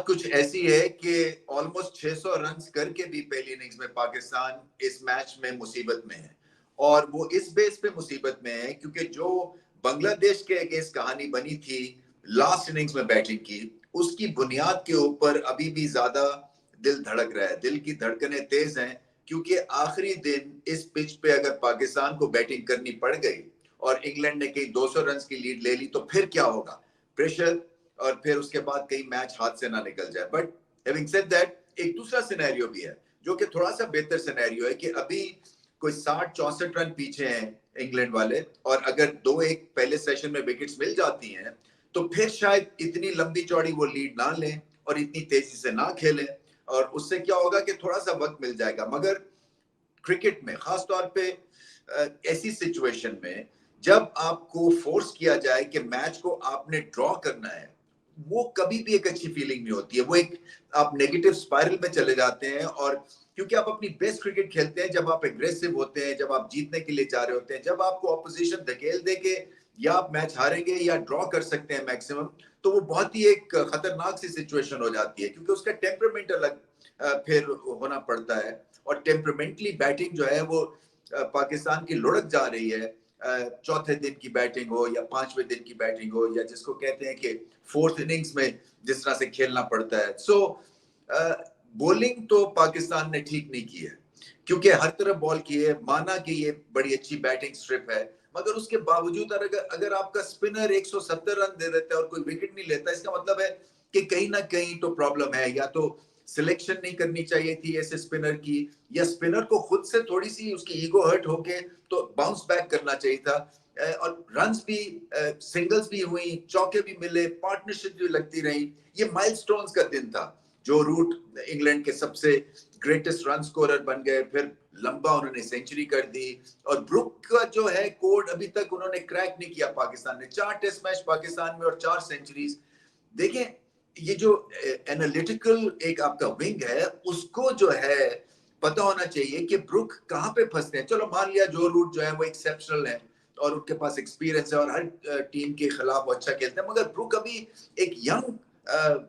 बात कुछ ऐसी है कि ऑलमोस्ट 600 रन करके भी पहली इनिंग्स में पाकिस्तान इस मैच में मुसीबत में है। और वो इस बेस पे मुसीबत में है क्योंकि जो बांग्लादेश के अगेंस्ट कहानी बनी थी लास्ट इनिंग्स में बैटिंग की, उसकी बुनियाद के ऊपर अभी भी ज्यादा दिल धड़क रहा है, दिल की धड़कनें तेज हैं। क्योंकि आखिरी दिन इस पिच पे अगर पाकिस्तान को बैटिंग करनी पड़ गई और इंग्लैंड ने कहीं 200 रन की लीड ले ली तो फिर क्या होगा, प्रेशर, और फिर उसके बाद कहीं मैच हाथ से ना निकल जाए। बट हैविंग सेड दैट, एक दूसरा सिनेरियो भी है जो कि थोड़ा सा बेहतर सिनेरियो है कि अभी कोई 60-64 रन पीछे हैं इंग्लैंड वाले, और अगर 2-1 पहले सेशन में विकेट्स मिल जाती हैं तो फिर शायद इतनी लंबी चौड़ी वो लीड ना लें और इतनी तेजी से ना खेलें, और उससे क्या होगा कि थोड़ा सा वक्त मिल जाएगा। मगर क्रिकेट में खास तौर पे ऐसी सिचुएशन में जब आपको फोर्स किया जाए कि मैच को आपने ड्रॉ करना है, वो कभी भी एक अच्छी फीलिंग नहीं होती है। वो एक, आप नेगेटिव स्पाइरल में चले जाते हैं। और क्योंकि आप अपनी बेस्ट क्रिकेट खेलते हैं जब आप एग्रेसिव होते हैं, जब आप जीतने के लिए जा रहे होते हैं, जब आपको ऑपोजिशन धकेल दे के या आप मैच हारेंगे या ड्रॉ कर सकते हैं मैक्सिमम, तो वो बहुत ही एक खतरनाक सी सिचुएशन हो जाती है क्योंकि उसका टेम्परामेंट अलग फिर होना पड़ता है। और टेम्परामेंटली बैटिंग जो है वो पाकिस्तान की लुढ़क जा रही है। चौथे दिन की बैटिंग हो या पांचवें दिन की बैटिंग हो, या जिसको कहते हैं कि फोर्थ इनिंग्स में जिस तरह से खेलना पड़ता है। सो बॉलिंग तो पाकिस्तान ने ठीक नहीं की है क्योंकि हर तरफ बॉल की है। माना कि ये बड़ी अच्छी बैटिंग स्ट्रिप है, मगर उसके बावजूद अगर आपका स्पिनर 170 रन दे देता है और कोई विकेट नहीं लेता, इसका मतलब है कि कहीं ना कहीं तो प्रॉब्लम है। या तो सिलेक्शन नहीं करनी चाहिए थी ऐसे स्पिनर की, या स्पिनर को खुद से थोड़ी सी उसकी ईगो हर्ट होके तो बाउंस बैक करना चाहिए था। और रन्स भी, सिंगल्स भी हुई, चौके भी मिले, पार्टनरशिप भी लगती रही। ये माइलस्टोन्स का दिन था। जो रूट इंग्लैंड के सबसे ग्रेटेस्ट रन स्कोरर बन गए, फिर लंबा उन्होंने सेंचुरी कर दी। और ब्रुक का जो है कोड अभी तक उन्होंने क्रैक नहीं किया पाकिस्तान ने। 4 टेस्ट मैच पाकिस्तान में और 4 सेंचुरीज। देखें, ये जो एनालिटिकल एक आपका विंग है, उसको जो है पता होना चाहिए कि ब्रुक कहाँ पे फंसते हैं। चलो मान लिया जो रूट जो है वो एक्सेप्शनल है और उनके पास एक्सपीरियंस है और हर टीम के खिलाफ वो अच्छा खेलते हैं, मगर ब्रुक अभी एक यंग,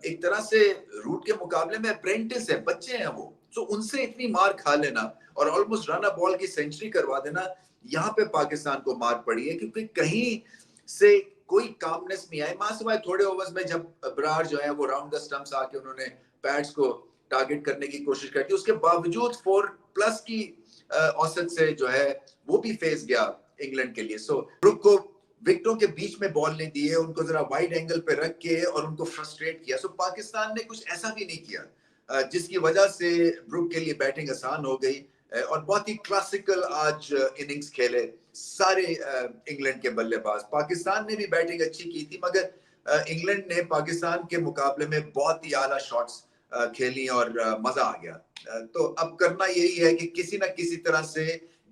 एक तरह से रूट के मुकाबले में अप्रेंटिस है, बच्चे हैं वो। तो उनसे इतनी मार खा लेना और ऑलमोस्ट रन अ बॉल की सेंचुरी करवा देना, यहाँ पे पाकिस्तान को मार पड़ी है। क्योंकि कहीं से कोई कामनेस नहीं आई। मासूमाय थोड़े ओवर्स में जब अबरार जो है वो राउंड द स्टंप्स आके उन्होंने पैड्स को टारगेट करने की कोशिश की, उसके बावजूद 4+ की औसत से जो है वो भी फेस गया इंग्लैंड के लिए। सो ब्रुक को विकेटों के बीच में बॉल नहीं दिए, उनको जरा वाइड एंगल पे रख के और उनको फ्रस्ट्रेट किया। सो पाकिस्तान ने कुछ ऐसा भी नहीं किया जिसकी वजह से ब्रुक के लिए बैटिंग आसान हो गई। और बहुत ही क्लासिकल आज इनिंग्स खेले सारे इंग्लैंड के बल्लेबाज। पाकिस्तान ने भी बैटिंग अच्छी की थी, मगर इंग्लैंड ने पाकिस्तान के मुकाबले में बहुत ही आला शॉट्स खेली और मजा आ गया। तो अब करना यही है कि किसी ना किसी तरह से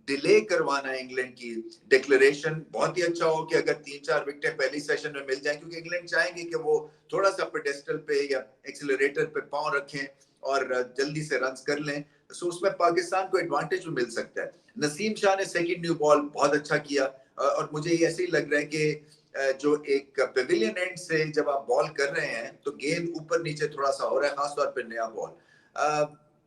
डिले करवाना है इंग्लैंड की डिक्लेरेशन। बहुत ही अच्छा हो कि अगर 3-4 विकेटें पहली सेशन में मिल जाए, क्योंकि इंग्लैंड चाहेंगे कि वो थोड़ा सा पेडेस्टल पे या एक्सीलरेटर पे पांव रखें और जल्दी से रन कर लें। सो उसमें पाकिस्तान को एडवांटेज भी मिल सकता है। नसीम शाह ने सेकंड न्यू बॉल बहुत अच्छा किया। और मुझे ये ऐसे ही लग रहा है कि जो एक पेविलियन एंड से जब आप बॉल कर रहे हैं तो गेंद ऊपर नीचे थोड़ा सा हो रहा है, खासतौर पर नया बॉल।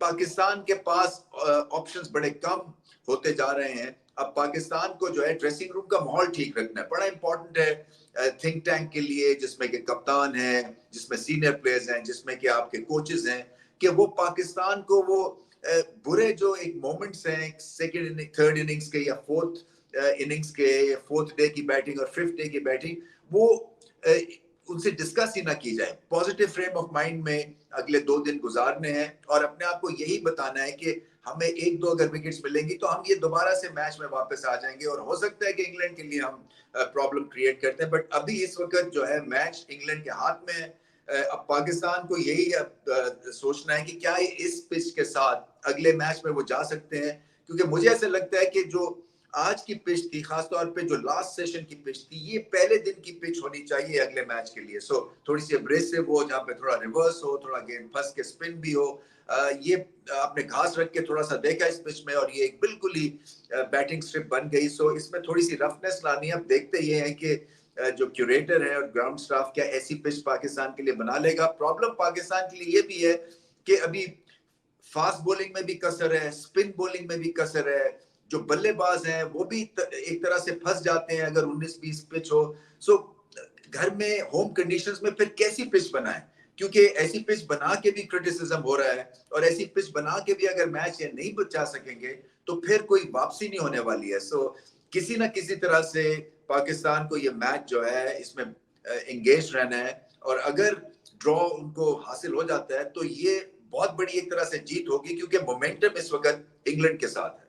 पाकिस्तान के पास ऑप्शंस बड़े कम होते जा रहे हैं। अब पाकिस्तान को जो है ड्रेसिंग रूम का माहौल ठीक रखना है, बड़ा इंपॉर्टेंट है थिंक टैंक के लिए, जिसमें कि कप्तान है, जिसमें सीनियर प्लेयर्स हैं, जिसमें कि आपके कोचेस हैं, कि वो पाकिस्तान को वो बुरे जो एक मोमेंट्स हैं सेकंड इनिंग, थर्ड इनिंग्स के या फोर्थ इनिंग्स के, फोर्थ डे की बैटिंग और फिफ्थ डे की बैटिंग, वो उनसे डिस्कस ही ना की जाए। पॉजिटिव फ्रेम ऑफ माइंड में अगले 2 दिन गुजारने हैं और अपने आप को यही बताना है कि हमें 1-2 अगर विकेट्स मिलेंगी तो हम ये दोबारा से मैच में वापस आ जाएंगे। और हो सकता है कि इंग्लैंड के लिए हम प्रॉब्लम क्रिएट करते हैं, बट अभी इस वक्त जो है मैच इंग्लैंड के हाथ में है। अब पाकिस्तान को यही सोचना है कि क्या इस पिच के साथ अगले मैच में वो जा सकते हैं। क्योंकि मुझे ऐसा लगता है कि जो आज की पिच थी, खासतौर पे जो लास्ट सेशन की पिच थी, ये पहले दिन की पिच होनी चाहिए अगले मैच के लिए। सो थोड़ी सी अब्रेसिव हो, जहाँ पे थोड़ा रिवर्स हो, थोड़ा गेंद फंस के स्पिन भी हो। ये आपने घास रख के थोड़ा सा देखा इस पिच में और ये एक बिल्कुल ही बैटिंग स्ट्रिप बन गई। सो इसमें थोड़ी सी रफनेस लानी है। अब देखते ये हैं कि जो क्यूरेटर है और ग्राउंड स्टाफ क्या ऐसी पिच पाकिस्तान के लिए बना लेगा। प्रॉब्लम पाकिस्तान के लिए ये भी है कि अभी फास्ट बॉलिंग में भी कसर है, स्पिन बॉलिंग में भी कसर है, जो बल्लेबाज हैं वो भी एक तरह से फंस जाते हैं अगर 19-20 पिच हो। सो घर में होम कंडीशंस में फिर कैसी पिच बनाए, क्योंकि ऐसी पिच बना के भी क्रिटिसिज्म हो रहा है, और ऐसी पिच बना के भी अगर मैच ये नहीं बचा सकेंगे तो फिर कोई वापसी नहीं होने वाली है। सो किसी ना किसी तरह से पाकिस्तान को ये मैच जो है इसमें एंगेज रहना है, और अगर ड्रॉ उनको हासिल हो जाता है तो ये बहुत बड़ी एक तरह से जीत होगी, क्योंकि मोमेंटम इस वक्त इंग्लैंड के साथ है।